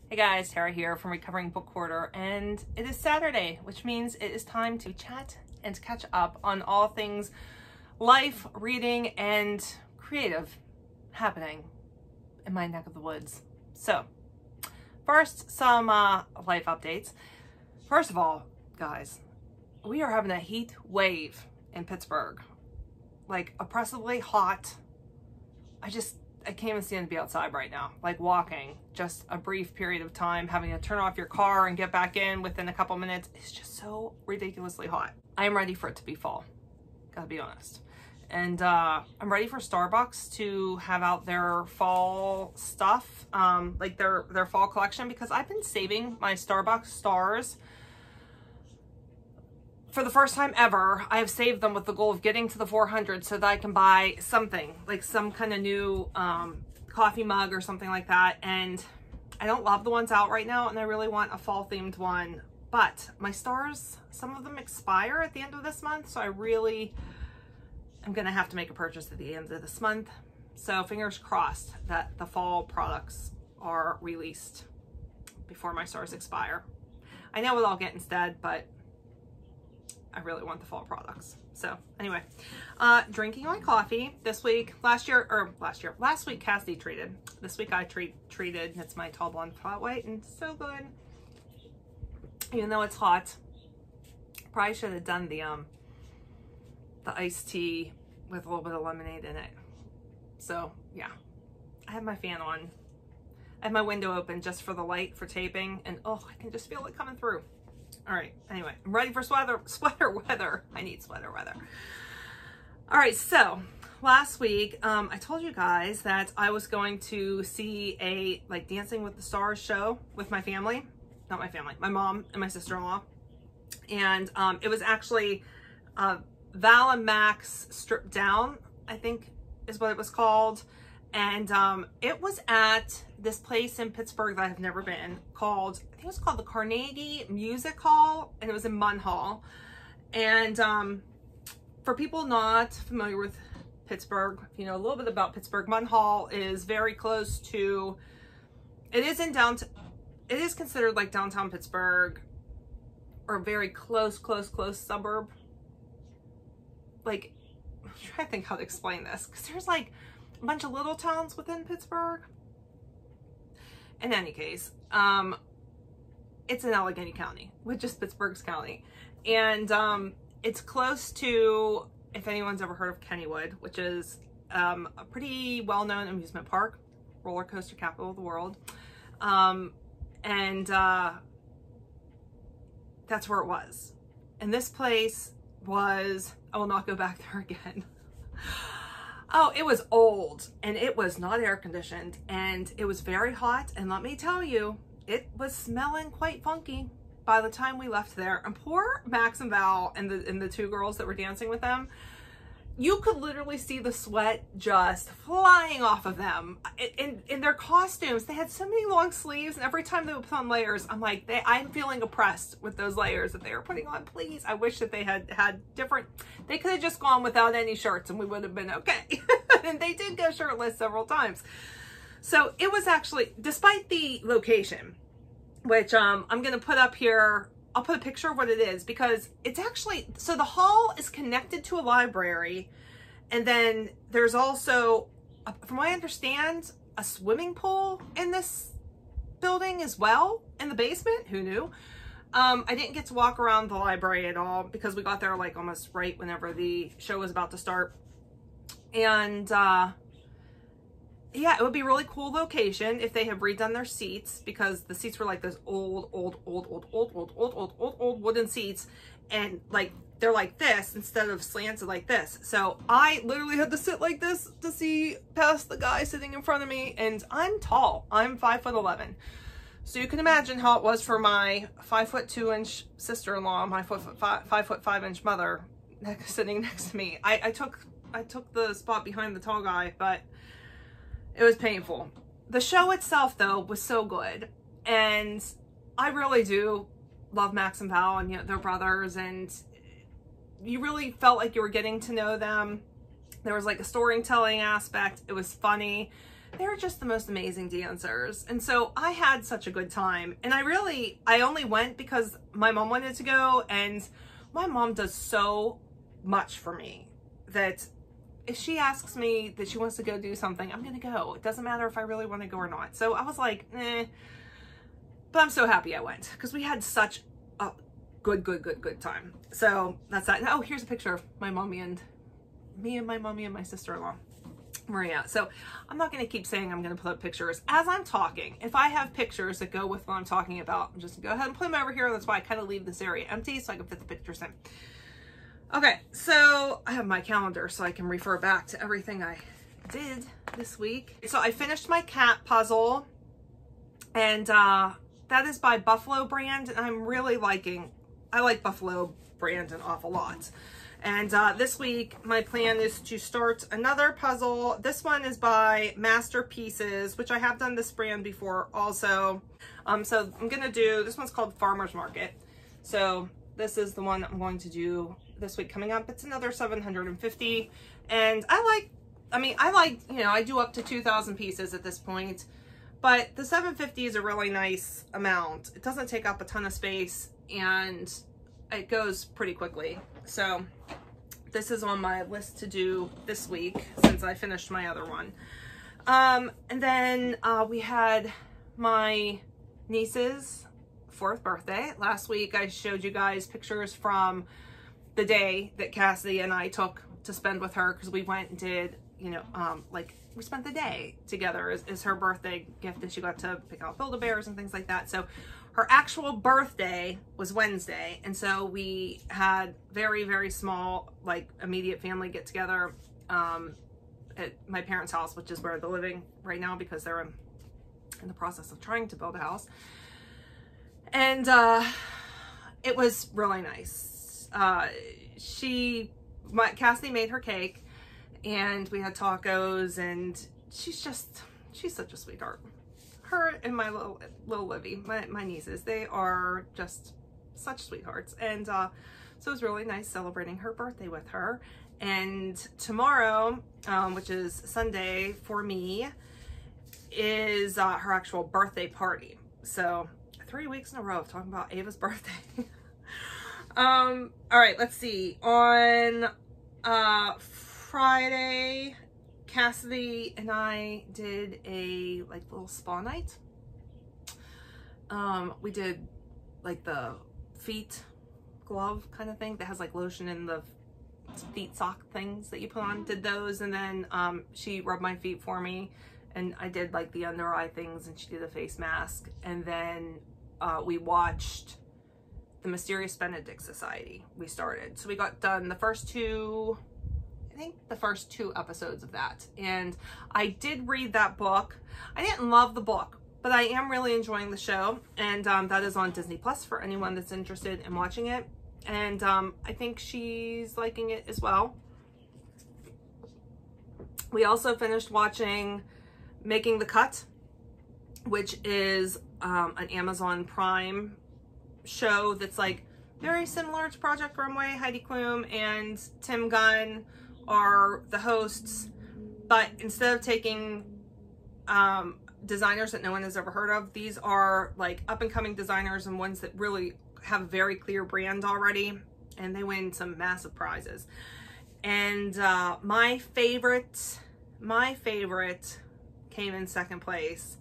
Hey guys, Tara here from Recovering Book Hoarder, and it is Saturday, which means it is time to chat and catch up on all things life, reading, and creative happening in my neck of the woods. So, first, some life updates. First of all, guys, we are having a heat wave in Pittsburgh. Like, oppressively hot. I can't even stand to be outside right now. Like walking, just a brief period of time, having to turn off your car and get back in within a couple minutes. It's just so ridiculously hot. I am ready for it to be fall, gotta be honest. And I'm ready for Starbucks to have out their fall stuff, like their fall collection, because I've been saving my Starbucks stars. For the first time ever, I have saved them with the goal of getting to the 400 so that I can buy something, like some kind of new coffee mug or something like that. And I don't love the ones out right now, and I really want a fall themed one. But my stars, some of them expire at the end of this month, so I really am gonna have to make a purchase at the end of this month. So fingers crossed that the fall products are released before my stars expire. I know what I'll get instead, but I really want the fall products. So anyway, drinking my coffee this week. Last week Cassidy treated. This week I treated. It's my tall blonde flat white, and it's so good. Even though it's hot, probably should have done the iced tea with a little bit of lemonade in it. So yeah, I have my fan on. I have my window open just for the light for taping, and oh, I can just feel it coming through. All right, anyway, I'm ready for sweater weather. I need sweater weather. All right, so last week, I told you guys that I was going to see a Dancing with the Stars show with my family. Not my family, my mom and my sister-in-law. And it was actually Val and Max Stripped Down, I think is what it was called. And it was at this place in Pittsburgh that I've never been, called, I think it was called the Carnegie Music Hall, and it was in Munn Hall. And for people not familiar with Pittsburgh, you know a little bit about Pittsburgh, Munn Hall is very close to, it is considered like downtown Pittsburgh, or very close suburb. Like, I'm trying to think how to explain this, because there's like a bunch of little towns within Pittsburgh. In any case, it's in Allegheny County, which is Pittsburgh's county. And it's close to, if anyone's ever heard of Kennywood, which is a pretty well-known amusement park, roller coaster capital of the world. And that's where it was. And this place was, I will not go back there again. Oh, it was old, and it was not air conditioned, and it was very hot, and let me tell you, it was smelling quite funky by the time we left there. And poor Max and Val and the two girls that were dancing with them, you could literally see the sweat just flying off of them. In their costumes, they had so many long sleeves, and every time they would put on layers, I'm like, I'm feeling oppressed with those layers that they were putting on. Please, I wish that they had different, they could have just gone without any shirts and we would have been okay. And they did go shirtless several times. So it was actually, despite the location, which I'm gonna put up here, I'll put a picture of what it is, because it's actually, so the hall is connected to a library, and then there's also, from what I understand, a swimming pool in this building as well, in the basement. Who knew? I didn't get to walk around the library at all because we got there like almost right whenever the show was about to start. And yeah, it would be a really cool location if they have redone their seats, because the seats were like those old wooden seats, and like they're like this instead of slanted like this. So I literally had to sit like this to see past the guy sitting in front of me, and I'm tall. I'm 5'11". So you can imagine how it was for my 5'2" sister-in-law, my 5'5" mother sitting next to me. I took the spot behind the tall guy, but it was painful. The show itself, though, was so good. And I really do love Max and Val, and, you know, they're brothers, and you really felt like you were getting to know them. There was like a storytelling aspect. It was funny. they're just the most amazing dancers. And so I had such a good time. And I only went because my mom wanted to go, and my mom does so much for me that if she asks me that she wants to go do something, I'm going to go. It doesn't matter if I really want to go or not. So I was like, eh. But I'm so happy I went because we had such a good time. So that's that. Oh, here's a picture of my mommy and me and my mommy and my sister-in-law, Maria. So I'm not going to keep saying I'm going to put up pictures as I'm talking. If I have pictures that go with what I'm talking about, I'm just go ahead and put them over here. That's why I kind of leave this area empty so I can fit the pictures in. Okay, so I have my calendar so I can refer back to everything I did this week. So I finished my cat puzzle, and that is by Buffalo brand, and I'm really I like Buffalo brand an awful lot. And this week, my plan is to start another puzzle. This one is by Masterpieces, which I have done this brand before also. So I'm gonna do, this one's called Farmer's Market. So this is the one I'm going to do this week coming up. It's another 750. And I like, you know, I do up to 2,000 pieces at this point, but the 750 is a really nice amount. It doesn't take up a ton of space and it goes pretty quickly. So this is on my list to do this week since I finished my other one. And then we had my niece's 4th birthday. Last week I showed you guys pictures from the day that Cassidy and I took to spend with her because we went and did, you know, we spent the day together as her birthday gift, and she got to pick out Build-A-Bears and things like that. So her actual birthday was Wednesday, and so we had very small, like, immediate family get together at my parents' house, which is where they're living right now because they're in the process of trying to build a house. And it was really nice. Cassidy made her cake, and we had tacos, and she's such a sweetheart. Her and my little Livy, my nieces, they are just such sweethearts. And so it was really nice celebrating her birthday with her. And tomorrow, which is Sunday for me, is her actual birthday party. So 3 weeks in a row of talking about Ava's birthday. All right, let's see. On Friday, Cassidy and I did a little spa night. We did like the feet glove kind of thing that has like lotion in the feet sock things that you put on. Did those, and then she rubbed my feet for me, and I did like the under eye things, and she did a face mask, and then we watched The Mysterious Benedict Society. We started, so we got done the first two episodes of that, and I did read that book. I didn't love the book, but I am really enjoying the show, and that is on Disney Plus for anyone that's interested in watching it. And I think she's liking it as well. We also finished watching Making the Cut, which is an Amazon Prime show that's like very similar to Project Runway. Heidi Klum and Tim Gunn are the hosts, but instead of taking designers that no one has ever heard of, these are like up-and-coming designers and ones that really have a very clear brand already, and they win some massive prizes. And my favorite came in second place,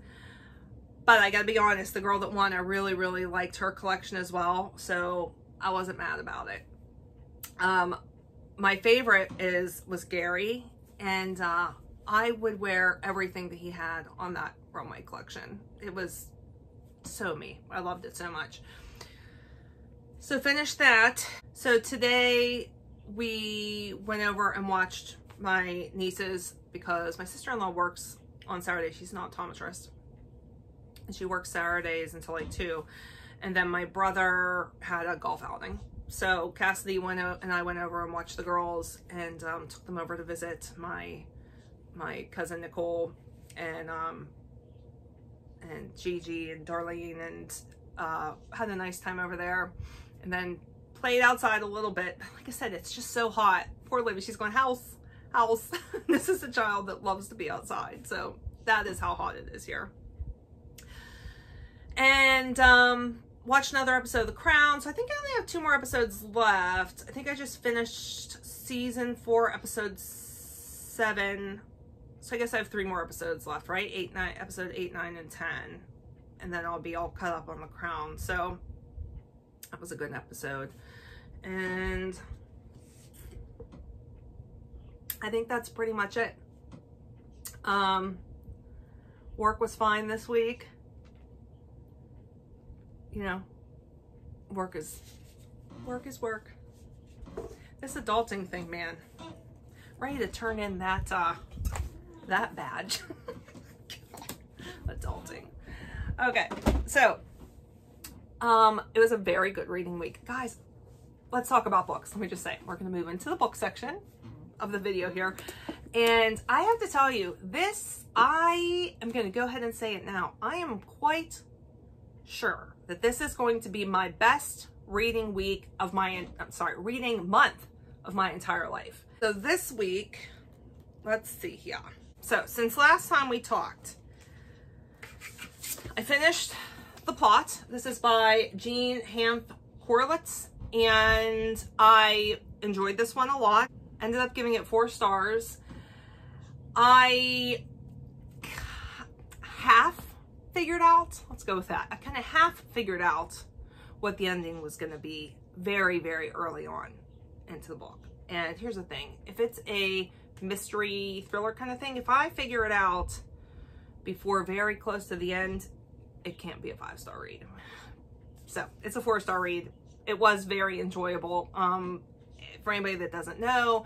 but I gotta be honest, the girl that won, I really liked her collection as well, so I wasn't mad about it. My favorite was Gary, and I would wear everything that he had on that runway collection. It was so me. I loved it so much. So finished that. So today we went over and watched my nieces because my sister-in-law works on Saturday. She's an optometrist, and she works Saturdays until like 2. And then my brother had a golf outing. So Cassidy and I went over and watched the girls, and took them over to visit my cousin Nicole and Gigi and Darlene, and had a nice time over there, and then played outside a little bit. Like I said, it's just so hot. Poor Libby, she's going house. This is a child that loves to be outside, so That is how hot it is here. And watched another episode of The Crown. So I think I only have 2 more episodes left. I think I just finished season 4, episode 7. So I guess I have 3 more episodes left, right? Episode 8, 9, and 10. And then I'll be all caught up on The Crown. So that was a good episode. And I think that's pretty much it. Work was fine this week. You know, work is work. This adulting thing, man. Ready to turn in that that badge. Adulting. Okay, so it was a very good reading week. Guys, let's talk about books. Let me just say, we're going to move into the book section of the video here. And I have to tell you, this, I am going to go ahead and say it now. I am quite sure that this is going to be my best reading week of my, reading month of my entire life. So this week, let's see here. So since last time we talked, I finished The Plot. This is by Jean Hanff Horowitz, and I enjoyed this one a lot. Ended up giving it 4 stars. I half figured out, let's go with that. I kind of half figured out what the ending was going to be very, very early on into the book. And here's the thing, if it's a mystery thriller kind of thing, if I figure it out before very close to the end, it can't be a 5-star read. So it's a 4-star read. It was very enjoyable. For anybody that doesn't know,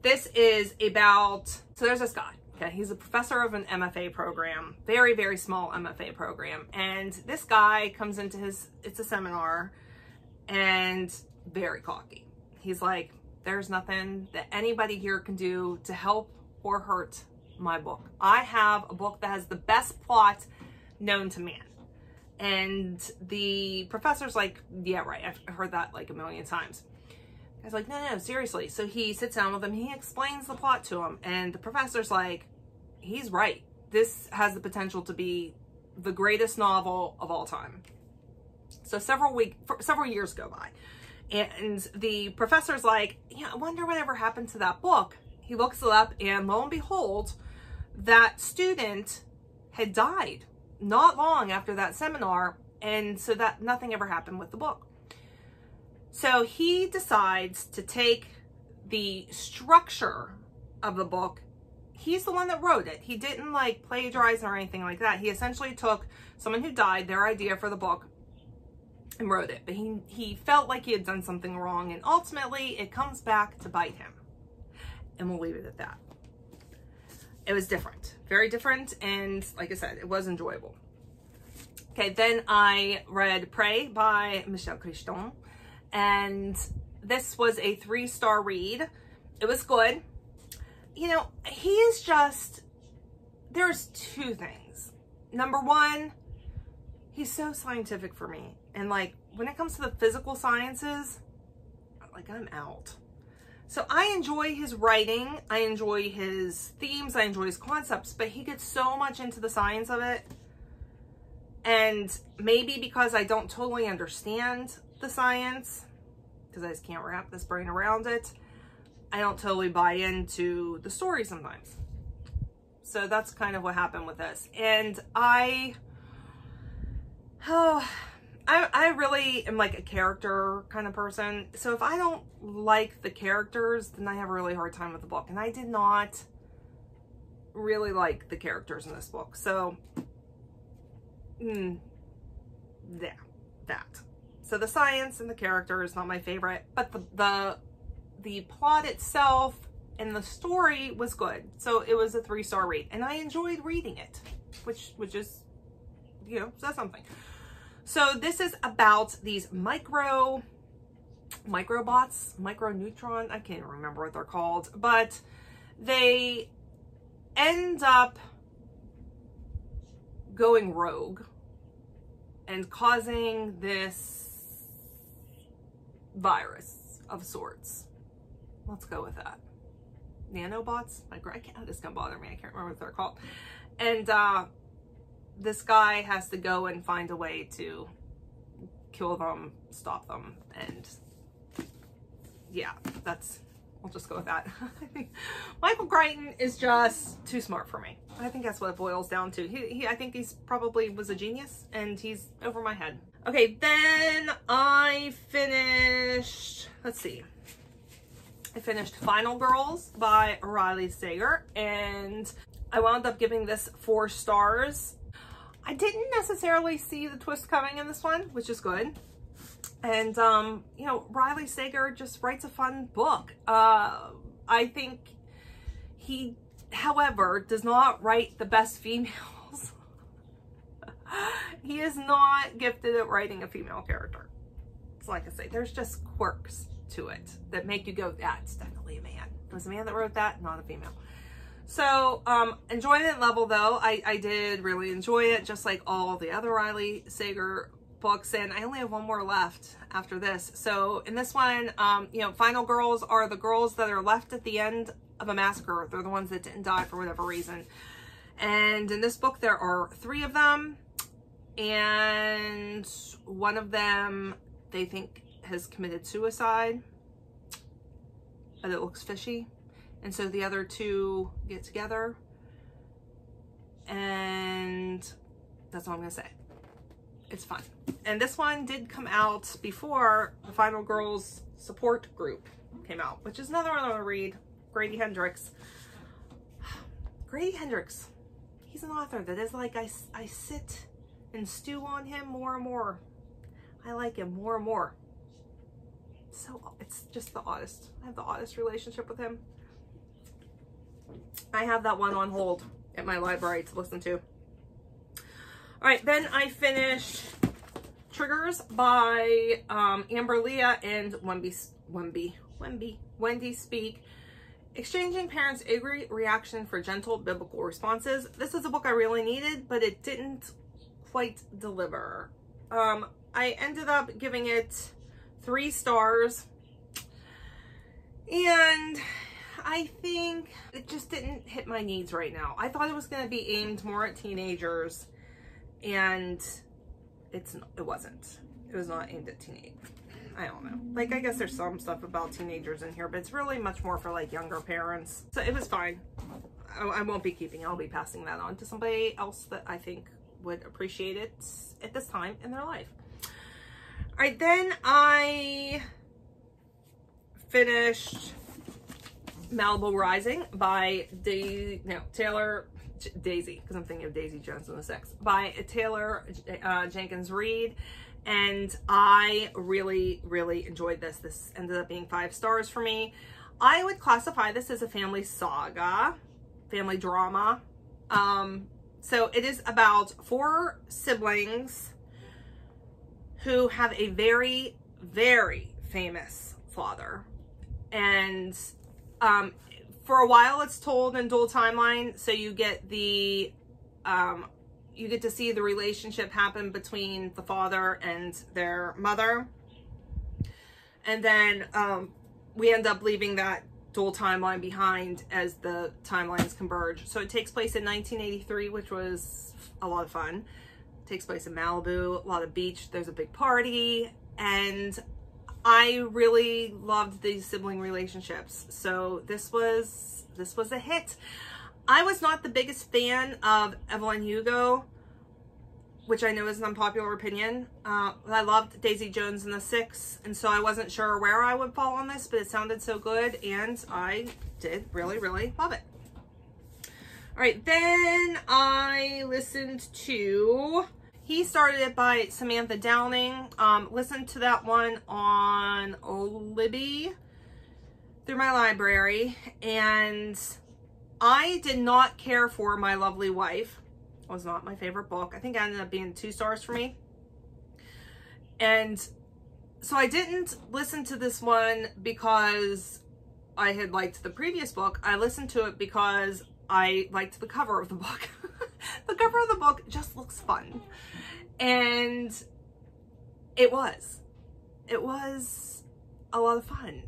this is about, so there's this guy, okay, he's a professor of an MFA program, very, very small MFA program, and this guy comes into it's a seminar, and very cocky. He's like, there's nothing that anybody here can do to help or hurt my book. I have a book that has the best plot known to man. And the professor's like, yeah, right, I've heard that like a million times. I was like, no, seriously. So he sits down with him, he explains the plot to him, and the professor's like, he's right. This has the potential to be the greatest novel of all time. So several years go by, and the professor's like, yeah, I wonder whatever happened to that book. He looks it up, and lo and behold, that student had died not long after that seminar, and so that nothing ever happened with the book. So he decides to take the structure of the book. He's the one that wrote it. He didn't like plagiarize or anything like that. He essentially took someone who died, their idea for the book, and wrote it. But he felt like he had done something wrong, and ultimately it comes back to bite him. And we'll leave it at that. It was different, very different, and like I said, it was enjoyable. Okay, then I read Prey by Michel Kriston. And this was a 3-star read. It was good. You know, he is just, there's 2 things. Number 1, he's so scientific for me. And like, when it comes to the physical sciences, like I'm out. So I enjoy his writing. I enjoy his themes. I enjoy his concepts, but he gets so much into the science of it. And maybe because I don't totally understand the science, because I just can't wrap this brain around it, I don't totally buy into the story sometimes. So that's kind of what happened with this. And I really am like a character kind of person. So if I don't like the characters, then I have a really hard time with the book. And I did not really like the characters in this book. So, yeah, that. So the science and the character is not my favorite, but the plot itself and the story was good. So it was a 3-star read, and I enjoyed reading it, which is, you know, says something. So this is about these microbots, microneutron, I can't even remember what they're called, but they end up going rogue and causing this virus of sorts. Let's go with that. Nanobots? This can bother me. I can't remember what they're called. And this guy has to go and find a way to kill them, stop them, and yeah, we'll just go with that. I think Michael Crichton is just too smart for me. I think that's what it boils down to. I think he's probably was a genius, and he's over my head. Okay, then I finished, let's see. I finished Final Girls by Riley Sager, and I wound up giving this 4 stars. I didn't necessarily see the twist coming in this one, which is good. And, you know, Riley Sager just writes a fun book. I think he, however, does not write the best females. He is not gifted at writing a female character. It's like I say, there's just quirks to it that make you go, yeah, it's definitely a man. It was a man that wrote that, not a female. So, enjoyment level though, I did really enjoy it, just like all the other Riley Sager books, and I only have one more left after this. So in this one, you know, Final Girls are the girls that are left at the end of a massacre. They're the ones that didn't die for whatever reason. And in this book, there are 3 of them, and one of them they think has committed suicide, but it looks fishy. And so the other 2 get together, and that's all I'm gonna say. It's fun. And this one did come out before the Final Girls support group came out, which is another one I want to read. Grady Hendrix. Grady Hendrix. He's an author that is like, I sit and stew on him more and more. I like him more and more. So it's just the oddest. I have the oddest relationship with him. I have that one on hold at my library to listen to. All right, then I finished Triggers by Amber Leah and Wendy Speak. Exchanging Parents' Angry Reaction for Gentle Biblical Responses. This is a book I really needed, but it didn't quite deliver. I ended up giving it 3 stars, and I think it just didn't hit my needs right now. I thought it was going to be aimed more at teenagers, and it wasn't. It was not aimed at teenagers. I don't know. Like, I guess there's some stuff about teenagers in here, but it's really much more for like younger parents. So it was fine. I won't be keeping it. I'll be passing that on to somebody else that I think would appreciate it at this time in their life. All right, then I finished Malibu Rising by Daisy, because I'm thinking of Daisy Jones and the Six, by Taylor Jenkins Reid. And I really, really enjoyed this. This ended up being 5 stars for me. I would classify this as a family saga, family drama. So it is about 4 siblings who have a very, very famous father. And for a while it's told in dual timeline, so you get the you get to see the relationship happen between the father and their mother. And then we end up leaving that dual timeline behind as the timelines converge. So it takes place in 1983, which was a lot of fun. It takes place in Malibu, a lot of beach, there's a big party, and I really loved these sibling relationships. So this was a hit. I was not the biggest fan of Evelyn Hugo, which I know is an unpopular opinion. I loved Daisy Jones and the Six, and so I wasn't sure where I would fall on this, but it sounded so good, and I did really, really love it. All right, then I listened to He Started It by Samantha Downing. Listened to that one on Libby through my library, and I did not care for My Lovely Wife. It was not my favorite book. I think it ended up being 2 stars for me. And so I didn't listen to this one because I had liked the previous book. I listened to it because I liked the cover of the book. The cover of the book just looks fun. And it was a lot of fun.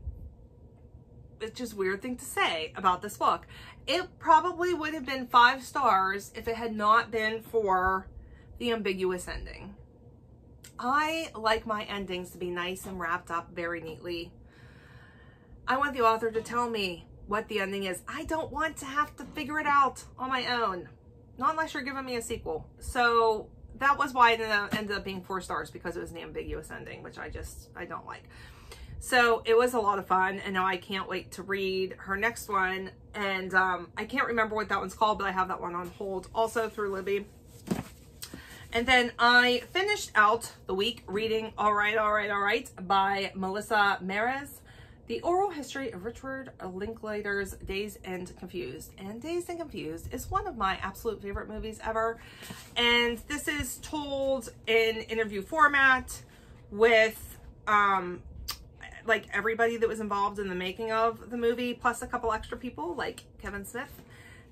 it's just a weird thing to say about this book. It probably would have been 5 stars if it had not been for the ambiguous ending. I like my endings to be nice and wrapped up very neatly. I want the author to tell me what the ending is. I don't want to have to figure it out on my own. Not unless you're giving me a sequel. So that was why it ended up being 4 stars, because it was an ambiguous ending, which I don't like. So it was a lot of fun, and now I can't wait to read her next one. And I can't remember what that one's called, but I have that one on hold also through Libby. And then I finished out the week reading All Right, All Right, All Right by Melissa Merez, the oral history of Richard Linklater's Dazed and Confused. And Dazed and Confused is one of my absolute favorite movies ever. And this is told in interview format with like everybody that was involved in the making of the movie, plus a couple extra people like Kevin Smith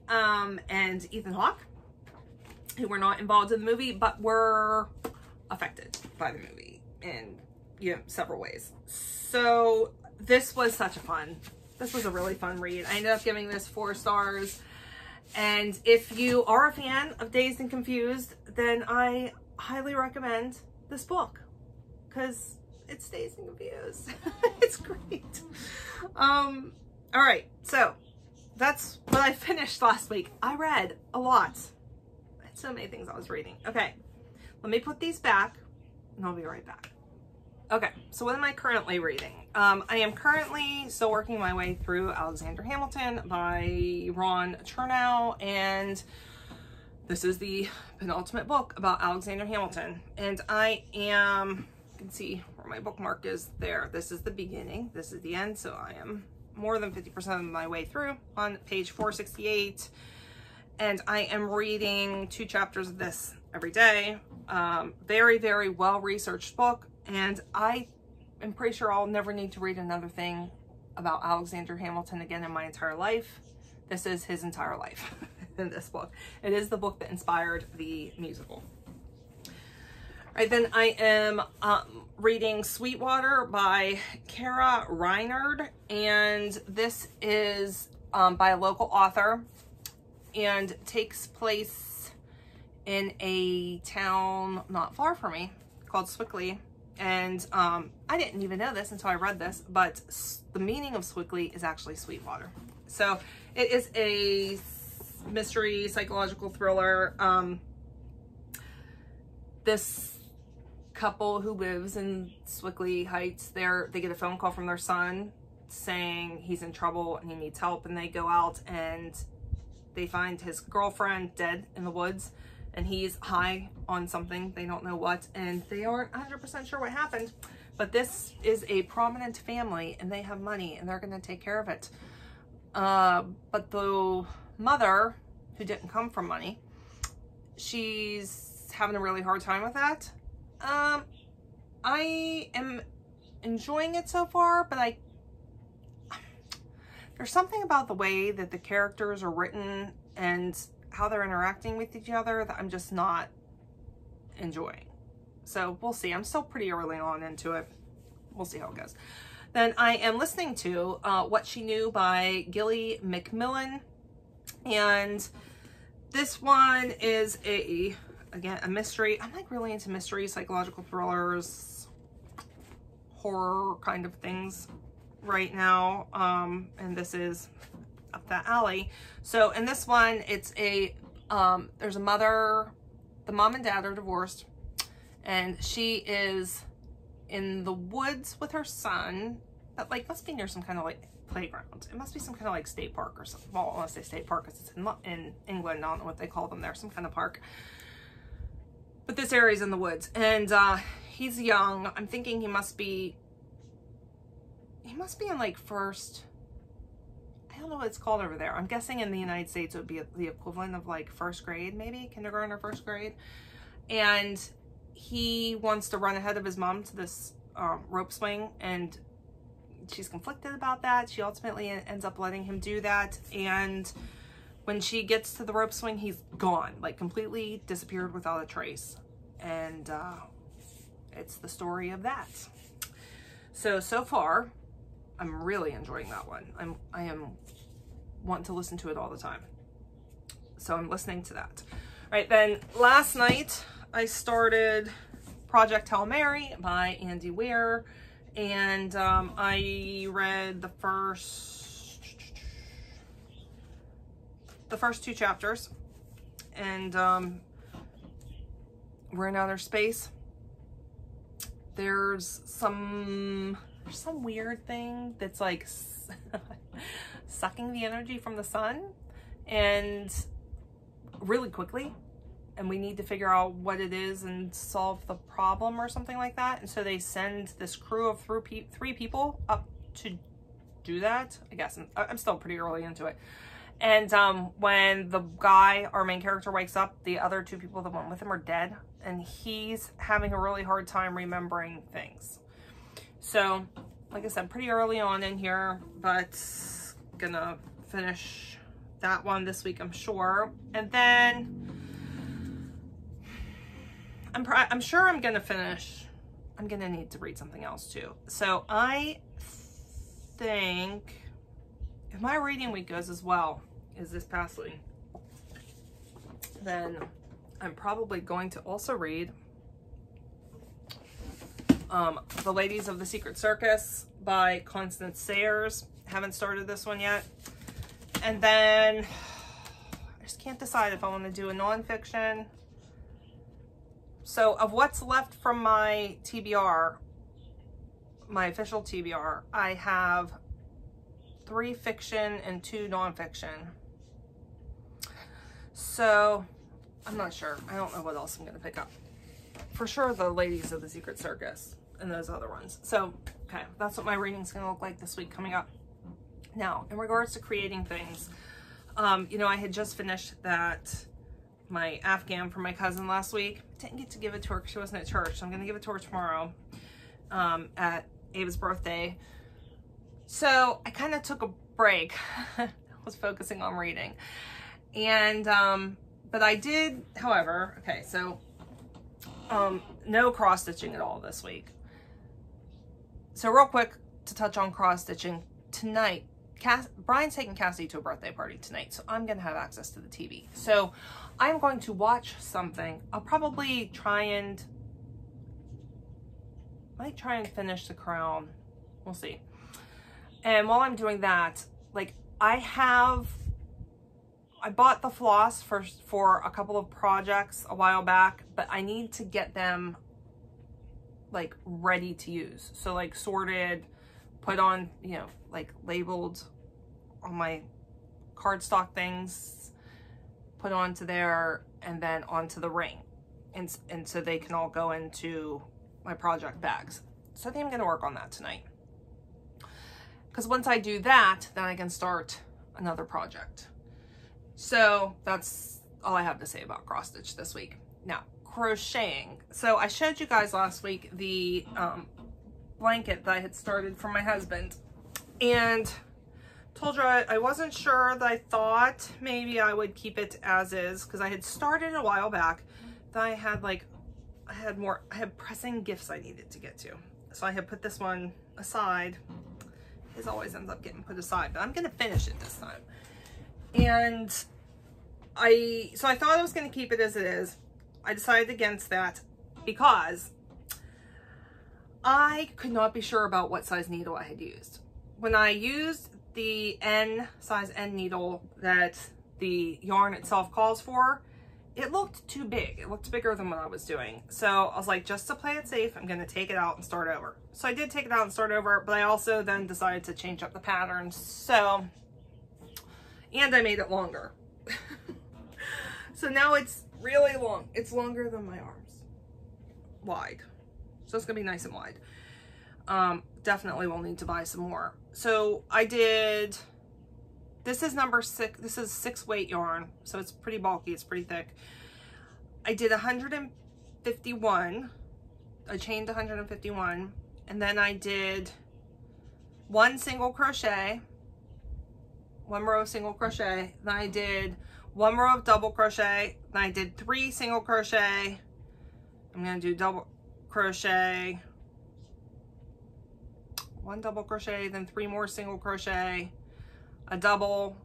and Ethan Hawke, who were not involved in the movie, but were affected by the movie in, you know, several ways. So this was this was a really fun read. I ended up giving this 4 stars. And if you are a fan of Dazed and Confused, then I highly recommend this book, because it's Dazed and Confused. It's great. All right, so that's what I finished last week. I read a lot. I had so many things I was reading. Okay, let me put these back and I'll be right back. Okay, so what am I currently reading? I am currently still working my way through Alexander Hamilton by Ron Chernow, and this is the penultimate book about Alexander Hamilton. And I am, you can see where my bookmark is there. This is the beginning, this is the end, so I am more than 50% of my way through on page 468. And I am reading 2 chapters of this every day. Very, very well-researched book. And I am pretty sure I'll never need to read another thing about Alexander Hamilton again in my entire life. This is his entire life in this book. It is the book that inspired the musical. All right, then I am reading Sweetwater by Kara Reinard. And this is by a local author and takes place in a town not far from me called Swickley. And I didn't even know this until I read this, but the meaning of Swickley is actually Sweetwater. So it is a mystery, psychological thriller. This couple who lives in Swickley Heights, they get a phone call from their son saying he's in trouble and he needs help, and they go out and they find his girlfriend dead in the woods. And he's high on something, they don't know what, and they aren't 100% sure what happened. But this is a prominent family, and they have money, and they're gonna take care of it. But the mother, who didn't come from money, she's having a really hard time with that. I am enjoying it so far, but there's something about the way that the characters are written and how they're interacting with each other that I'm just not enjoying. So we'll see. I'm still pretty early on into it. We'll see how it goes. Then I am listening to What She Knew by Gilly McMillan. And this one is again, a mystery. I'm like really into mystery, psychological thrillers, horror kind of things right now. And this is up that alley. So in this one, it's there's a mother, the mom and dad are divorced, and she is in the woods with her son, that like must be near some kind of like playground. It must be some kind of like state park or something. Well, I want to say state park because it's in England. I don't know what they call them there, some kind of park. But this area is in the woods, and he's young. I'm thinking he must be in like first, I don't know what it's called over there. I'm guessing in the United States it would be the equivalent of like first grade, maybe kindergarten or first grade. And he wants to run ahead of his mom to this rope swing, and she's conflicted about that. She ultimately ends up letting him do that. And when she gets to the rope swing, he's gone, like completely disappeared without a trace. And it's the story of that. So far, I'm really enjoying that one. I am wanting to listen to it all the time. So I'm listening to that. All right, then last night I started Project Hail Mary by Andy Weir, and I read the first 2 chapters, and we're in outer space. There's some weird thing that's like sucking the energy from the sun and really quickly, and we need to figure out what it is and solve the problem or something like that. And so they send this crew of 3 people up to do that. I guess I'm still pretty early into it. And when the guy, our main character, wakes up, the other 2 people that went with him are dead, and he's having a really hard time remembering things. So, like I said, pretty early on in here, but gonna finish that one this week, I'm sure. And then I'm sure I'm gonna finish. I'm gonna need to read something else too. So I think, if my reading week goes as well as this past week, then I'm probably going to also read The Ladies of the Secret Circus by Constance Sayers. Haven't started this one yet. And then I just can't decide if I want to do a nonfiction. So of what's left from my TBR, my official TBR, I have 3 fiction and 2 nonfiction. So I'm not sure. I don't know what else I'm going to pick up. For sure, The Ladies of the Secret Circus and those other ones. So, okay, that's what my reading's going to look like this week coming up. Now, in regards to creating things, you know, I had just finished my Afghan for my cousin last week. Didn't get to give it to her because she wasn't at church, so I'm going to give it to her tomorrow at Ava's birthday. So I kind of took a break. I was focusing on reading. And, but I did, however, okay, so no cross stitching at all this week. So real quick to touch on cross stitching, tonight, Brian's taking Cassie to a birthday party tonight, so I'm going to have access to the TV. So I'm going to watch something. I'll probably might try and finish The Crown. We'll see. And while I'm doing that, like, I bought the floss for a couple of projects a while back, but I need to get them like ready to use. So like sorted, put on, you know, like labeled on my cardstock things, put onto there, and then onto the ring. And so they can all go into my project bags. So I think I'm going to work on that tonight. Because once I do that, then I can start another project. So that's all I have to say about cross stitch this week. Now, crocheting. So I showed you guys last week the blanket that I had started for my husband, and told you I wasn't sure, that I thought maybe I would keep it as is, because I had started a while back. Then I had I had pressing gifts I needed to get to. So I had put this one aside. His always ends up getting put aside, but I'm going to finish it this time. And so I thought I was going to keep it as it is. I decided against that because I could not be sure about what size needle I had used. When I used the size N needle that the yarn itself calls for, it looked too big. It looked bigger than what I was doing. So I was like, just to play it safe, I'm going to take it out and start over. So I did take it out and start over, but I also then decided to change up the pattern. So, and I made it longer. So now it's really long. It's longer than my arms. Wide. So it's going to be nice and wide. Definitely will need to buy some more. So I did, this is number 6, this is 6 weight yarn. So it's pretty bulky, it's pretty thick. I did 151. I chained 151. And then I did 1 single crochet, 1 row of single crochet. Then I did 1 row of double crochet. Then I did 3 single crochet. I'm going to do double crochet, 1 double crochet, then 3 more single crochet, a double,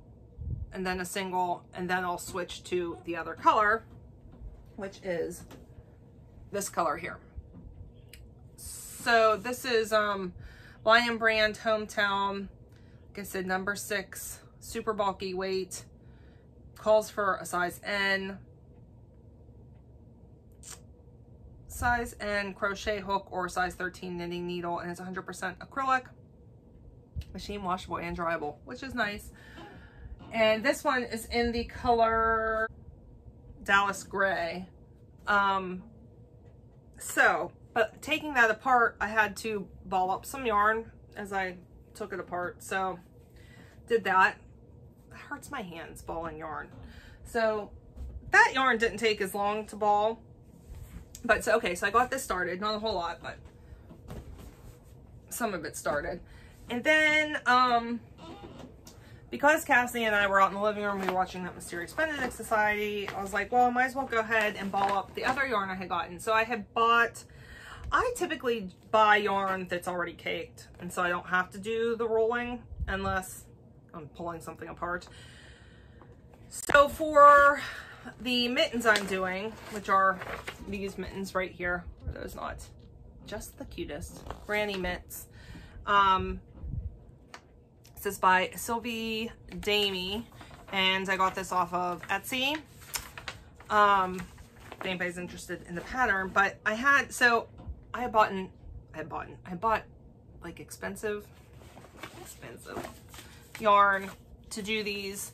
and then a single, and then I'll switch to the other color, which is this color here. So this is Lion Brand Hometown, like I said, number 6, super bulky weight, calls for a size N crochet hook or size 13 knitting needle, and it's 100% acrylic, machine washable and dryable, which is nice. And this one is in the color Dallas Gray. But taking that apart, I had to ball up some yarn as I took it apart. So did that. It hurts my hands balling yarn. So that yarn didn't take as long to ball. But so, okay, so I got this started, not a whole lot, but some of it started. And then, because Cassie and I were out in the living room, we were watching that Mysterious Benedict Society, I was like, well, I might as well go ahead and ball up the other yarn I had gotten. So I typically buy yarn that's already caked, and so I don't have to do the rolling unless I'm pulling something apart. So for the mittens I'm doing, which are these mittens right here, are those not just the cutest granny mitts? This is by Sylvie, Damey, and I got this off of Etsy. If anybody's interested in the pattern, but I bought like expensive yarn to do these.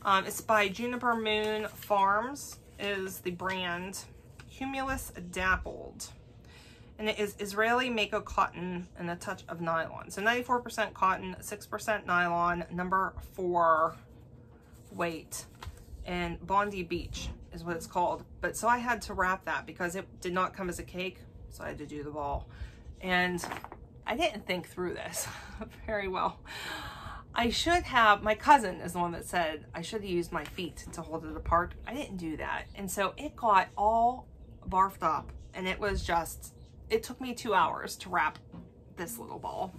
It's by Juniper Moon Farms is the brand, Cumulus Dappled, and it is Israeli Mako cotton and a touch of nylon. So 94% cotton, 6% nylon, number 4 weight, and Bondi Beach is what it's called. But so I had to wrap that because it did not come as a cake, so I had to do the ball. And I didn't think through this very well. I should have, my cousin is the one that said I should have used my feet to hold it apart. I didn't do that. And so it got all barfed up, and it was just, it took me 2 hours to wrap this little ball.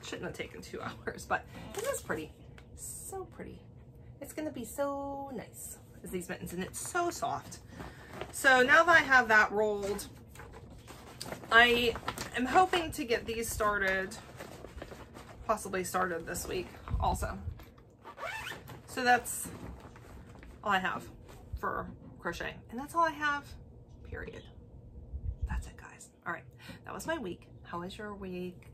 Shouldn't have taken 2 hours, but this is pretty, so pretty. It's gonna be so nice as these mittens, and it's so soft. So now that I have that rolled, I am hoping to get these started, possibly started this week also. So that's all I have for crochet, and that's all I have, period. That's it, guys. All right, that was my week. How was your week?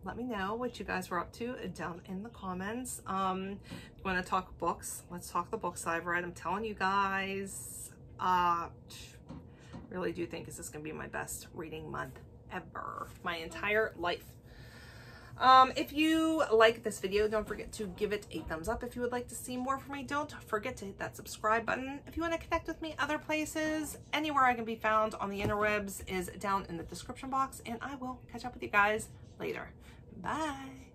Let me know what you guys were up to down in the comments. You want to talk books? Let's talk the books I've read. I'm telling you guys, really do think this is going to be my best reading month ever, my entire life. If you like this video, don't forget to give it a thumbs up. If you would like to see more from me, don't forget to hit that subscribe button. If you want to connect with me other places, anywhere I can be found on the interwebs is down in the description box, and I will catch up with you guys later. Bye.